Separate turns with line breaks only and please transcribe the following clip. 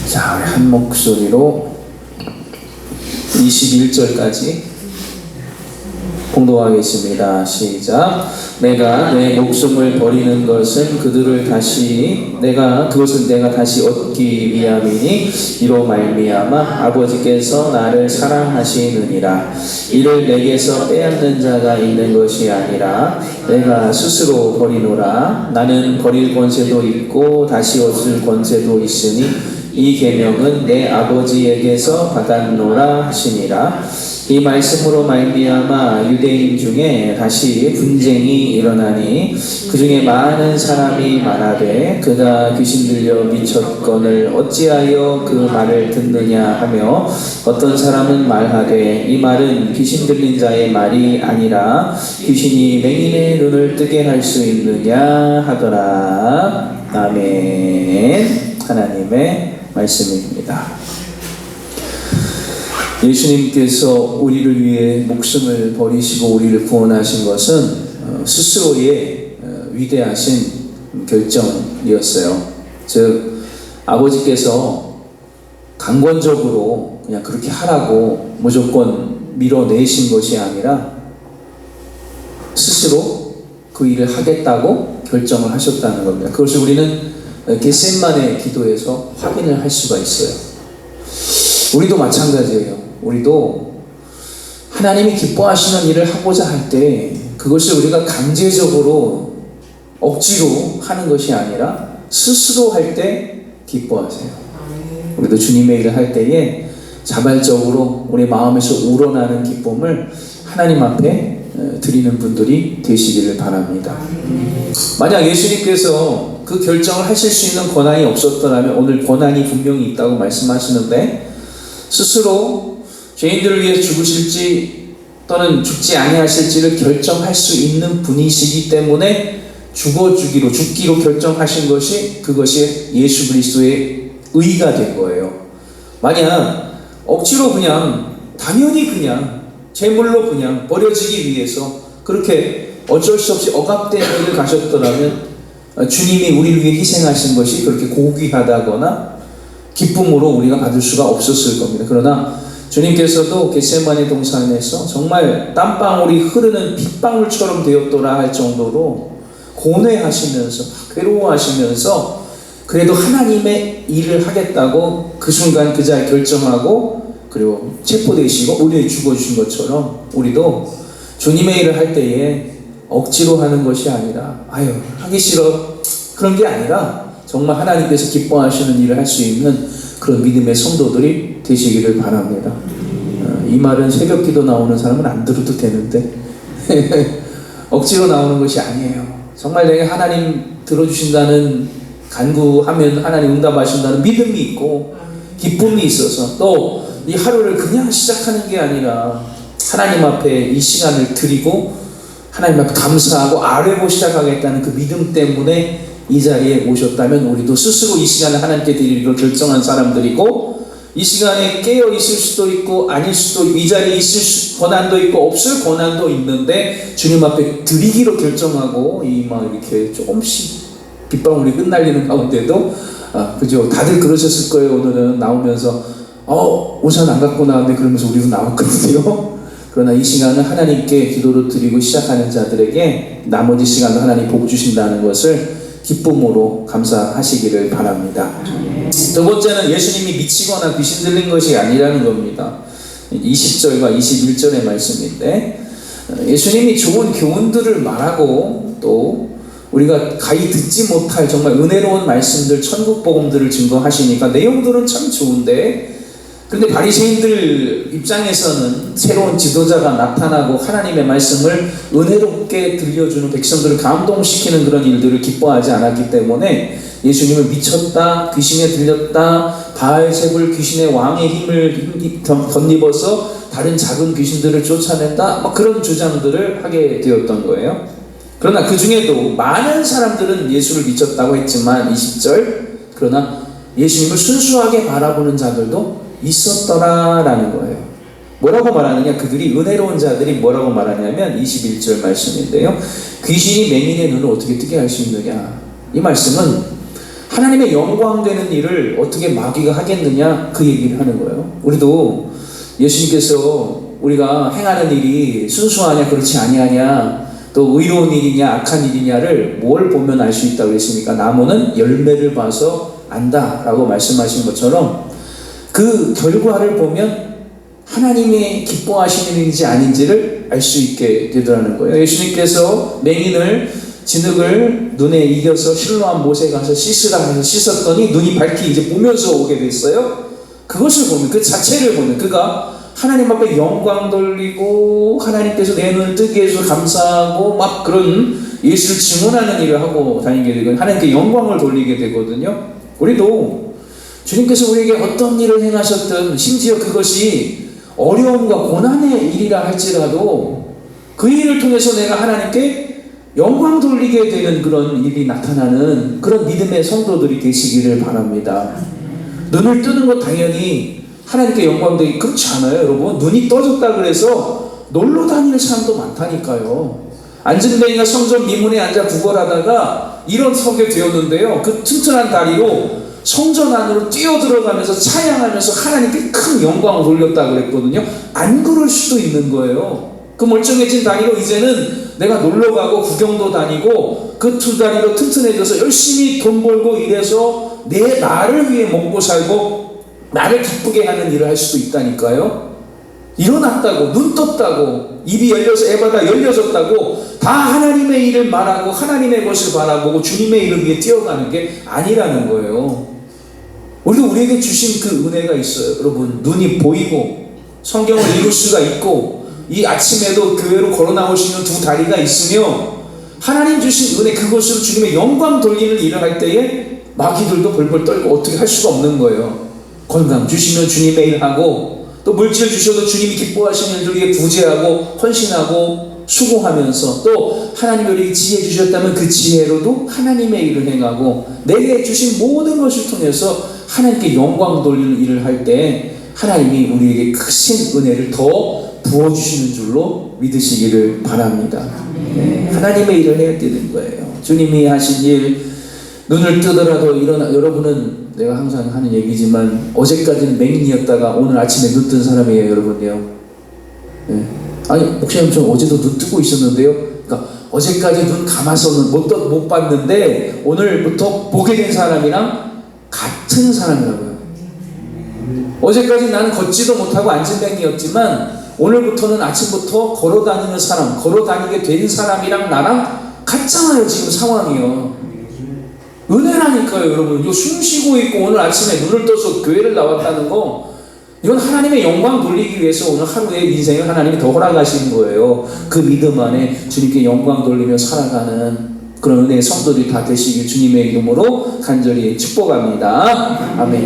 자, 우리 한 목소리로 21절까지 공독하겠습니다. 시작. 내가 내 목숨을 버리는 것은 그것을 내가 다시 얻기 위함이니 이로 말미암아 아버지께서 나를 사랑하시느니라. 이를 내게서 빼앗는 자가 있는 것이 아니라 내가 스스로 버리노라. 나는 버릴 권세도 있고 다시 얻을 권세도 있으니 이 계명은 내 아버지에게서 받았노라 하시니라. 이 말씀으로 말미암아 유대인 중에 다시 분쟁이 일어나니 그 중에 많은 사람이 말하되 그가 귀신 들려 미쳤거늘 어찌하여 그 말을 듣느냐 하며 어떤 사람은 말하되 이 말은 귀신 들린 자의 말이 아니라 귀신이 맹인의 눈을 뜨게 할 수 있느냐 하더라. 아멘. 하나님의 말씀입니다. 예수님께서 우리를 위해 목숨을 버리시고 우리를 구원하신 것은 스스로의 위대하신 결정이었어요. 즉 아버지께서 강권적으로 그냥 그렇게 하라고 무조건 밀어내신 것이 아니라 스스로 그 일을 하겠다고 결정을 하셨다는 겁니다. 그것을 우리는 겟세마네 기도에서 확인을 할 수가 있어요. 우리도 마찬가지예요. 우리도 하나님이 기뻐하시는 일을 하고자 할 때 그것을 우리가 강제적으로 억지로 하는 것이 아니라 스스로 할 때 기뻐하세요. 우리도 주님의 일을 할 때에 자발적으로 우리 마음에서 우러나는 기쁨을 하나님 앞에 드리는 분들이 되시기를 바랍니다. 만약 예수님께서 그 결정을 하실 수 있는 권한이 없었더라면 오늘 권한이 분명히 있다고 말씀하시는데 스스로 죄인들을 위해 죽으실지 또는 죽지 아니하실지를 결정할 수 있는 분이시기 때문에 죽기로 결정하신 것이 그것이 예수 그리스도의 의가 된 거예요. 만약 억지로 당연히 제물로 버려지기 위해서 그렇게 어쩔 수 없이 억압된 길을 가셨더라면 주님이 우리를 위해 희생하신 것이 그렇게 고귀하다거나 기쁨으로 우리가 받을 수가 없었을 겁니다. 그러나 주님께서도 겟세마네 동산에서 정말 땀방울이 흐르는 빗방울처럼 되었더라 할 정도로 고뇌하시면서 괴로워하시면서 그래도 하나님의 일을 하겠다고 그 순간 그 자리에 결정하고 그리고 체포되시고 우리를 죽어주신 것처럼 우리도 주님의 일을 할 때에 억지로 하는 것이 아니라 하기 싫어 그런 게 아니라 정말 하나님께서 기뻐하시는 일을 할 수 있는 그런 믿음의 성도들이 되시기를 바랍니다. 이 말은 새벽 기도 나오는 사람은 안 들어도 되는데 억지로 나오는 것이 아니에요. 정말 내가 하나님 들어주신다는 간구하면 하나님 응답하신다는 믿음이 있고 기쁨이 있어서 또 이 하루를 그냥 시작하는 게 아니라 하나님 앞에 이 시간을 드리고 하나님 앞에 감사하고 아뢰고 시작하겠다는 그 믿음 때문에 이 자리에 오셨다면 우리도 스스로 이 시간을 하나님께 드리기로 결정한 사람들이고 이 시간에 깨어 있을 수도 있고 아닐 수도 있고 이 자리에 있을 권한도 있고 없을 권한도 있는데 주님 앞에 드리기로 결정하고 이렇게 조금씩 빗방울이 흩날리는 가운데도 그죠? 다들 그러셨을 거예요. 오늘은 나오면서 우산 안 갖고 나왔네 그러면서 우리도 나왔거든요. 그러나 이 시간은 하나님께 기도를 드리고 시작하는 자들에게 나머지 시간도 하나님 복 주신다는 것을 기쁨으로 감사하시기를 바랍니다. 두 번째는 예수님이 미치거나 귀신 들린 것이 아니라는 겁니다. 20절과 21절의 말씀인데 예수님이 좋은 교훈들을 말하고 또 우리가 가히 듣지 못할 정말 은혜로운 말씀들 천국 복음들을 증거하시니까 내용들은 참 좋은데 그런데 바리새인들 입장에서는 새로운 지도자가 나타나고 하나님의 말씀을 은혜롭게 들려주는 백성들을 감동시키는 그런 일들을 기뻐하지 않았기 때문에 예수님을 미쳤다, 귀신에 들렸다, 바알세불 귀신의 왕의 힘을 덧입어서 다른 작은 귀신들을 쫓아낸다 그런 주장들을 하게 되었던 거예요. 그러나 그 중에도 많은 사람들은 예수를 미쳤다고 했지만 20절 그러나 예수님을 순수하게 바라보는 자들도 있었더라라는 거예요. 뭐라고 말하느냐? 그들이 은혜로운 자들이 뭐라고 말하냐면 21절 말씀인데요. 귀신이 맹인의 눈을 어떻게 뜨게 할 수 있느냐? 이 말씀은 하나님의 영광 되는 일을 어떻게 마귀가 하겠느냐, 그 얘기를 하는 거예요. 우리도 예수님께서 우리가 행하는 일이 순수하냐 그렇지 아니하냐, 또 의로운 일이냐 악한 일이냐를 뭘 보면 알 수 있다고 했습니까? 나무는 열매를 봐서 안다라고 말씀하신 것처럼 그 결과를 보면 하나님이 기뻐하시는 일인지 아닌지를 알 수 있게 되더라는 거예요. 예수님께서 맹인을 진흙을 눈에 이겨서 실로암 못에 가서 씻으라 해서 씻었더니 눈이 밝히 이제 보면서 오게 됐어요. 그것을 보면, 그 자체를 보면, 그가 하나님 앞에 영광 돌리고 하나님께서 내 눈을 뜨게 해서 감사하고 막 그런 예수를 증언하는 일을 하고 다니게 되고 하나님께 영광을 돌리게 되거든요. 우리도 주님께서 우리에게 어떤 일을 행하셨든, 심지어 그것이 어려움과 고난의 일이라 할지라도 그 일을 통해서 내가 하나님께 영광 돌리게 되는 그런 일이 나타나는 그런 믿음의 성도들이 되시기를 바랍니다. 눈을 뜨는 것 당연히 하나님께 영광 되기 그렇지 않아요, 여러분. 눈이 떠졌다 그래서 놀러 다니는 사람도 많다니까요. 안진뱅이가 성전 미문에 앉아 구걸하다가 일어서게 되었는데요, 그 튼튼한 다리로 성전 안으로 뛰어들어가면서 찬양하면서 하나님께 큰 영광을 돌렸다 그랬거든요. 안 그럴 수도 있는 거예요. 그 멀쩡해진 다리로 이제는 내가 놀러가고 구경도 다니고 그 두 다리로 튼튼해져서 열심히 돈 벌고 이래서 나를 위해 먹고 살고 나를 기쁘게 하는 일을 할 수도 있다니까요. 일어났다고, 눈 떴다고, 입이 열려서 에바다 열려졌다고 다 하나님의 일을 말하고 하나님의 것을 바라보고 주님의 이름 위에 뛰어가는 게 아니라는 거예요. 우리도 우리에게 주신 그 은혜가 있어요. 여러분, 눈이 보이고 성경을 읽을 수가 있고 이 아침에도 교회로 걸어 나올 수 있는 두 다리가 있으며 하나님 주신 은혜, 그것으로 주님의 영광 돌리는 일을 할 때에 마귀들도 벌벌 떨고 어떻게 할 수가 없는 거예요. 건강 주시면 주님의 일 하고, 또 물질 주셔도 주님이 기뻐하시는 일들 위해 구제하고 헌신하고 수고하면서, 또 하나님이 우리에게 지혜 주셨다면 그 지혜로도 하나님의 일을 행하고 내게 주신 모든 것을 통해서 하나님께 영광 돌리는 일을 할 때 하나님이 우리에게 크신 은혜를 더 부어주시는 줄로 믿으시기를 바랍니다. 네, 하나님의 일을 해야 되는 거예요. 주님이 하신 일, 눈을 뜨더라도 여러분은 내가 항상 하는 얘기지만 어제까지는 맹인이었다가 오늘 아침에 눈 뜬 사람이에요, 여러분요. 네. 아니, 목사님 저 어제도 눈 뜨고 있었는데요. 그러니까 어제까지 눈 감아서는 못 봤는데 오늘부터 보게 된 사람이랑 같은 사람이라고요. 어제까지 나는 걷지도 못하고 안진뱅이였지만 오늘부터는 아침부터 걸어다니는 사람, 걸어다니게 된 사람이랑 나랑 같잖아요, 지금 상황이요. 은혜라니까요, 여러분. 이거 숨 쉬고 있고 오늘 아침에 눈을 떠서 교회를 나왔다는 거, 이건 하나님의 영광 돌리기 위해서 오늘 하루의 인생을 하나님이 더 허락하신 거예요. 그 믿음 안에 주님께 영광 돌리며 살아가는 그런 은혜의 성도들이 다 되시길 주님의 이름으로 간절히 축복합니다. 아멘.